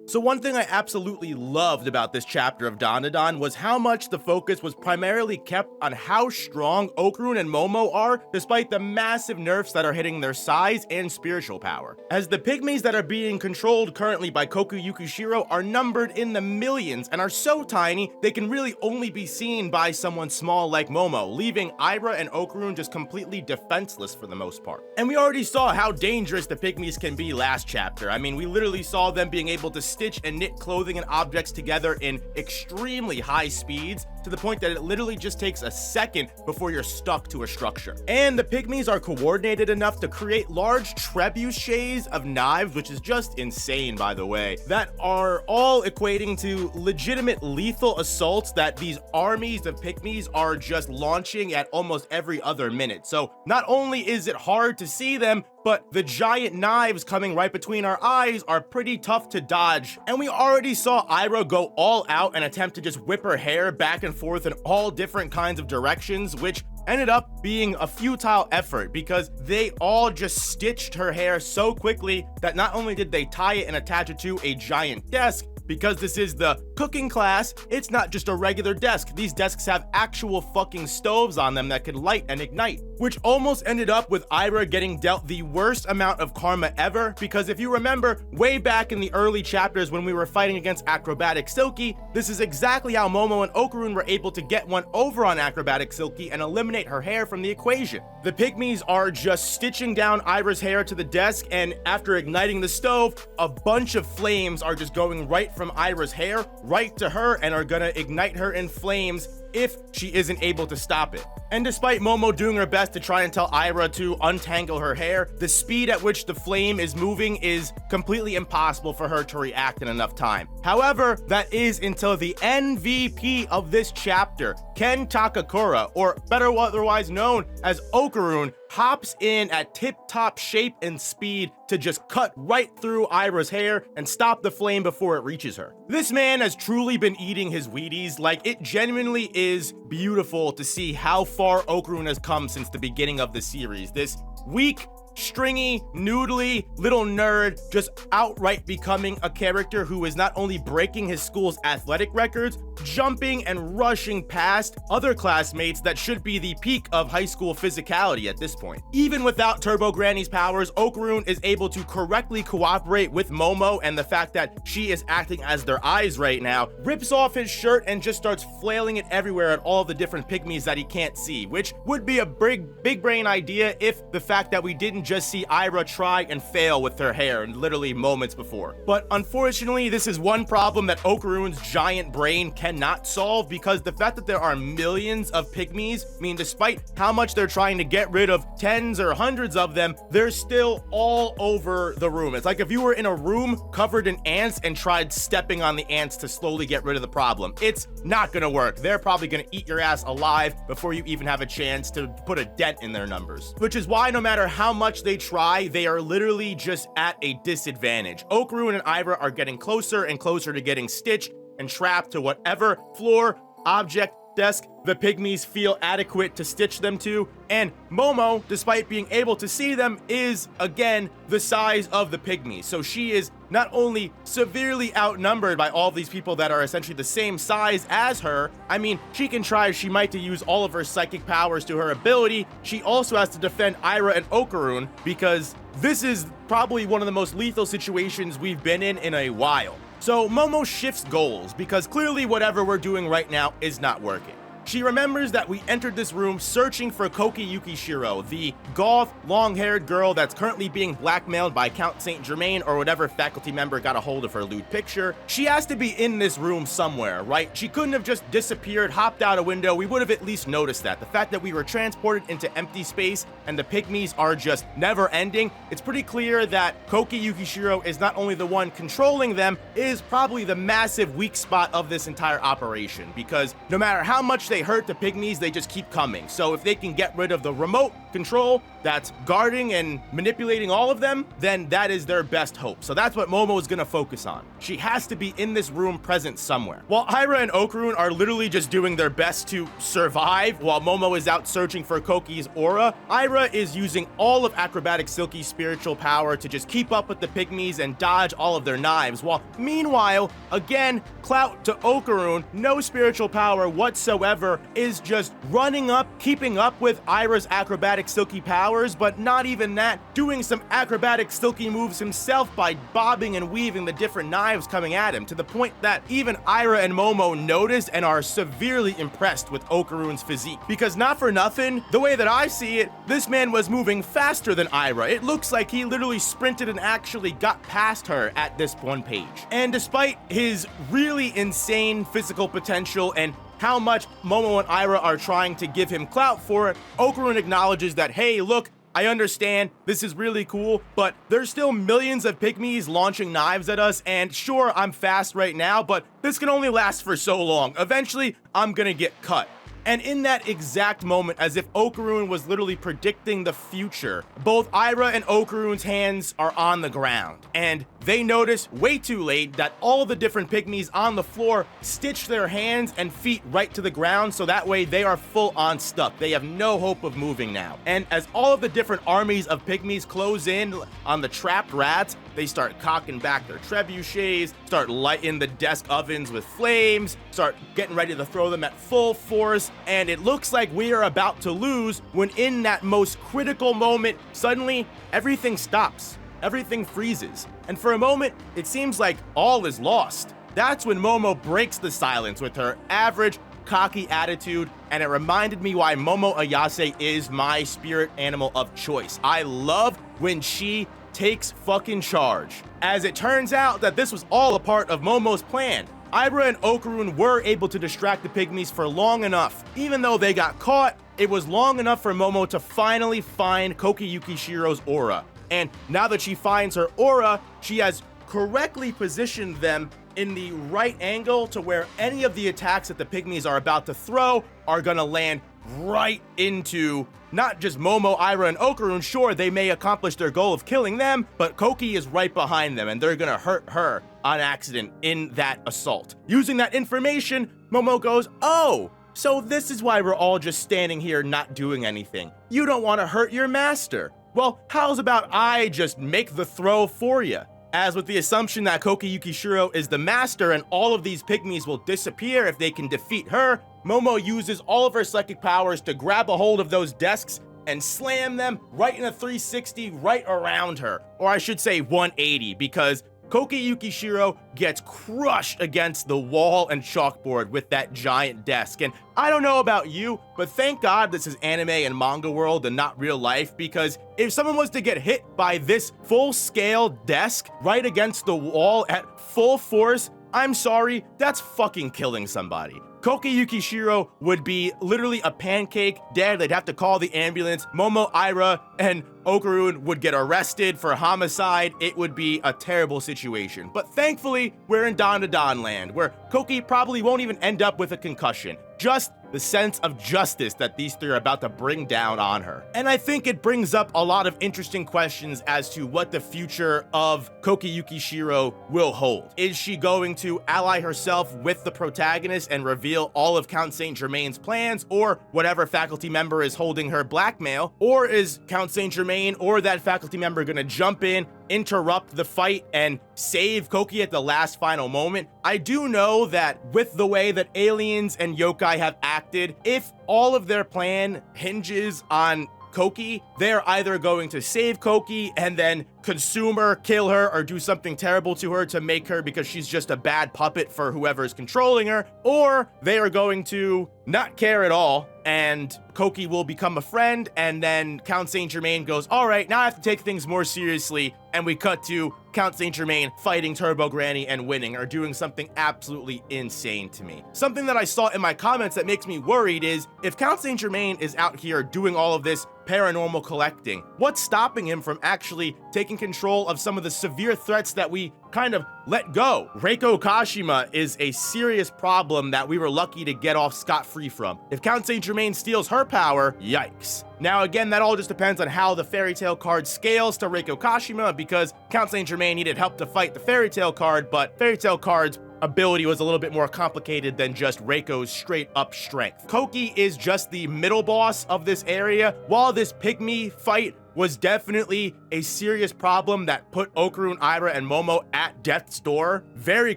So one thing I absolutely loved about this chapter of DanDaDan was how much the focus was primarily kept on how strong Okarun and Momo are, despite the massive nerfs that are hitting their size and spiritual power. As the pygmies that are being controlled currently by Koku Yukishiro are numbered in the millions and are so tiny they can really only be seen by someone small like Momo, leaving Aira and Okarun just completely defenseless for the most part. And we already saw how dangerous the pygmies can be last chapter. I mean, we literally saw them being able to stitch and knit clothing and objects together in extremely high speeds, to the point that it literally just takes a second before you're stuck to a structure. And the pygmies are coordinated enough to create large trebuchets of knives, which is just insane, by the way, that are all equating to legitimate lethal assaults that these armies of pygmies are just launching at almost every other minute. So not only is it hard to see them, but the giant knives coming right between our eyes are pretty tough to dodge. And we already saw Aira go all out and attempt to just whip her hair back and forth in all different kinds of directions, which ended up being a futile effort because they all just stitched her hair so quickly that not only did they tie it and attach it to a giant desk, because this is the cooking class, it's not just a regular desk. These desks have actual fucking stoves on them that could light and ignite, which almost ended up with Aira getting dealt the worst amount of karma ever, because if you remember, way back in the early chapters when we were fighting against Acrobatic Silky, this is exactly how Momo and Okarun were able to get one over on Acrobatic Silky and eliminate her hair from the equation. The pygmies are just stitching down Aira's hair to the desk, and after igniting the stove, a bunch of flames are just going right from Aira's hair right to her and are gonna ignite her in flames if she isn't able to stop it. And despite Momo doing her best to try and tell Aira to untangle her hair, the speed at which the flame is moving is completely impossible for her to react in enough time. However, that is until the MVP of this chapter, Ken Takakura, or better otherwise known as Okarun, hops in at tip-top shape and speed to just cut right through Aira's hair and stop the flame before it reaches her. This man has truly been eating his Wheaties. Like, it genuinely is beautiful to see how far Okarun has come since the beginning of the series. This weak, stringy, noodly little nerd just outright becoming a character who is not only breaking his school's athletic records, jumping and rushing past other classmates that should be the peak of high school physicality at this point. Even without Turbo Granny's powers, Okarun is able to correctly cooperate with Momo, and the fact that she is acting as their eyes right now, rips off his shirt and just starts flailing it everywhere at all the different pygmies that he can't see, which would be a big brain idea if the fact that we didn't just see Aira try and fail with her hair literally moments before. But unfortunately, this is one problem that Okarun's giant brain cannot solve, because the fact that there are millions of pygmies mean despite how much they're trying to get rid of tens or hundreds of them, they're still all over the room. It's like if you were in a room covered in ants and tried stepping on the ants to slowly get rid of the problem. It's not gonna work. They're probably gonna eat your ass alive before you even have a chance to put a dent in their numbers. Which is why no matter how much they try, they are literally just at a disadvantage. Okarun and Aira are getting closer and closer to getting stitched and trapped to whatever floor, object, desk the pygmies feel adequate to stitch them to, and Momo, despite being able to see them, is again the size of the pygmies. So she is not only severely outnumbered by all of these people that are essentially the same size as her. I mean, she can try as she might to use all of her psychic powers to her ability. She also has to defend Aira and Okarun, because this is probably one of the most lethal situations we've been in a while. So Momo shifts goals, because clearly whatever we're doing right now is not working. She remembers that we entered this room searching for Koki Yukishiro, the goth, long-haired girl that's currently being blackmailed by Count Saint Germain or whatever faculty member got a hold of her lewd picture. She has to be in this room somewhere, right? She couldn't have just disappeared, hopped out a window. We would have at least noticed that. The fact that we were transported into empty space and the pygmies are just never ending, it's pretty clear that Koki Yukishiro is not only the one controlling them, is probably the massive weak spot of this entire operation, because no matter how much they hurt the pygmies, they just keep coming. So if they can get rid of the remote control, that's guarding and manipulating all of them, then that is their best hope. So that's what Momo is going to focus on. She has to be in this room present somewhere. While Aira and Okarun are literally just doing their best to survive while Momo is out searching for Koki's aura, Aira is using all of Acrobatic Silky's spiritual power to just keep up with the pygmies and dodge all of their knives, while meanwhile, again, clout to Okarun, no spiritual power whatsoever, is just running up, keeping up with Aira's Acrobatic Silky powers, but not even that, doing some Acrobatic Silky moves himself by bobbing and weaving the different knives coming at him, to the point that even Aira and Momo notice and are severely impressed with Okarun's physique. Because not for nothing, the way that I see it, this man was moving faster than Aira. It looks like he literally sprinted and actually got past her at this one page. And despite his really insane physical potential and how much Momo and Aira are trying to give him clout for it, Okarun acknowledges that, hey, look, I understand, this is really cool, but there's still millions of pygmies launching knives at us, and sure, I'm fast right now, but this can only last for so long. Eventually, I'm gonna get cut. And in that exact moment, as if Okarun was literally predicting the future, both Aira and Okarun's hands are on the ground, and they notice way too late that all the different pygmies on the floor stitch their hands and feet right to the ground, so that way they are full on stuck. They have no hope of moving now. And as all of the different armies of pygmies close in on the trapped rats, they start cocking back their trebuchets, start lighting the desk ovens with flames, start getting ready to throw them at full force, and it looks like we are about to lose when in that most critical moment, suddenly everything stops. Everything freezes. And for a moment, it seems like all is lost. That's when Momo breaks the silence with her average, cocky attitude, and it reminded me why Momo Ayase is my spirit animal of choice. I love when she takes fucking charge. As it turns out that this was all a part of Momo's plan. Aira and Okarun were able to distract the pygmies for long enough. Even though they got caught, it was long enough for Momo to finally find Koki Yukishiro's aura. And now that she finds her aura, she has correctly positioned them in the right angle to where any of the attacks that the pygmies are about to throw are gonna land right into not just Momo, Aira, and Okarun. Sure, they may accomplish their goal of killing them, but Koki is right behind them, and they're gonna hurt her on accident in that assault. Using that information, Momo goes, oh, so this is why we're all just standing here not doing anything. You don't want to hurt your master. Well, how's about I just make the throw for you? As with the assumption that Koki Yukishiro is the master and all of these pygmies will disappear if they can defeat her, Momo uses all of her psychic powers to grab a hold of those desks and slam them right in a 360 right around her. Or I should say 180, because Koki Yukishiro gets crushed against the wall and chalkboard with that giant desk. And I don't know about you, but thank God this is anime and manga world and not real life, because if someone was to get hit by this full-scale desk right against the wall at full force, I'm sorry, that's fucking killing somebody. Koki Yukishiro would be literally a pancake, dead. They'd have to call the ambulance. Momo, Aira, and Okarun would get arrested for homicide. It would be a terrible situation. But thankfully, we're in DanDaDan land, where Koki probably won't even end up with a concussion. Just the sense of justice that these three are about to bring down on her. And I think it brings up a lot of interesting questions as to what the future of Koki Yukishiro will hold. Is she going to ally herself with the protagonist and reveal all of Count Saint Germain's plans, or whatever faculty member is holding her blackmail? Or is Count Saint Germain or that faculty member gonna jump in, interrupt the fight, and save Koki at the last final moment? I do know that with the way that aliens and yokai have acted, if all of their plan hinges on Koki, they're either going to save Koki and then consume her, kill her, or do something terrible to her to make her because she's just a bad puppet for whoever is controlling her, or they are going to not care at all and Koki will become a friend, and then Count Saint Germain goes, all right, now I have to take things more seriously, and we cut to Count Saint Germain fighting Turbo Granny and winning, or doing something absolutely insane to me. Something that I saw in my comments that makes me worried is, if Count Saint Germain is out here doing all of this paranormal collecting, what's stopping him from actually taking control of some of the severe threats that we kind of let go. Reiko Kashima is a serious problem that we were lucky to get off scot-free from. If Count Saint Germain steals her power, yikes. Now again, that all just depends on how the Fairy Tail card scales to Reiko Kashima, because Count Saint Germain needed help to fight the Fairy Tail card, but Fairy Tail card's ability was a little bit more complicated than just Reiko's straight up strength. Koki is just the middle boss of this area. While this pygmy fight was definitely a serious problem that put Okarun, Aira, and Momo at death's door very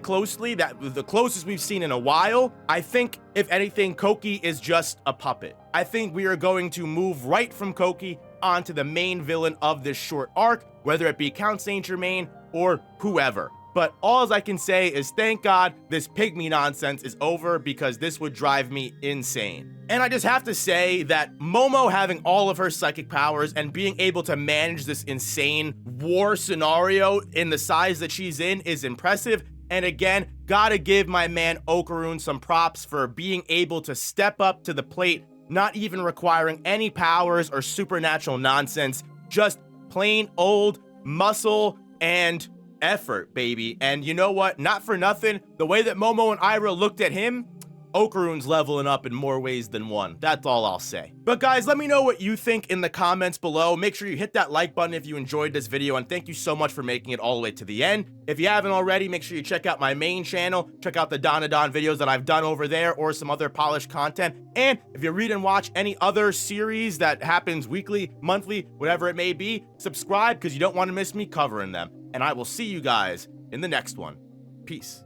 closely, that was the closest we've seen in a while, I think, if anything, Koki is just a puppet. I think we are going to move right from Koki onto the main villain of this short arc, whether it be Count Saint Germain or whoever. But all I can say is thank God this pygmy nonsense is over, because this would drive me insane. And I just have to say that Momo having all of her psychic powers and being able to manage this insane war scenario in the size that she's in is impressive. And again, gotta give my man Okarun some props for being able to step up to the plate, not even requiring any powers or supernatural nonsense, just plain old muscle and effort, baby. And you know what? Not for nothing, the way that Momo and Aira looked at him, Okarun's leveling up in more ways than one. That's all I'll say. But guys, let me know what you think in the comments below. Make sure you hit that like button if you enjoyed this video, and thank you so much for making it all the way to the end. If you haven't already, make sure you check out my main channel, check out the DanDaDan videos that I've done over there, or some other polished content. And if you read and watch any other series that happens weekly, monthly, whatever it may be, subscribe, because you don't want to miss me covering them. And I will see you guys in the next one. Peace.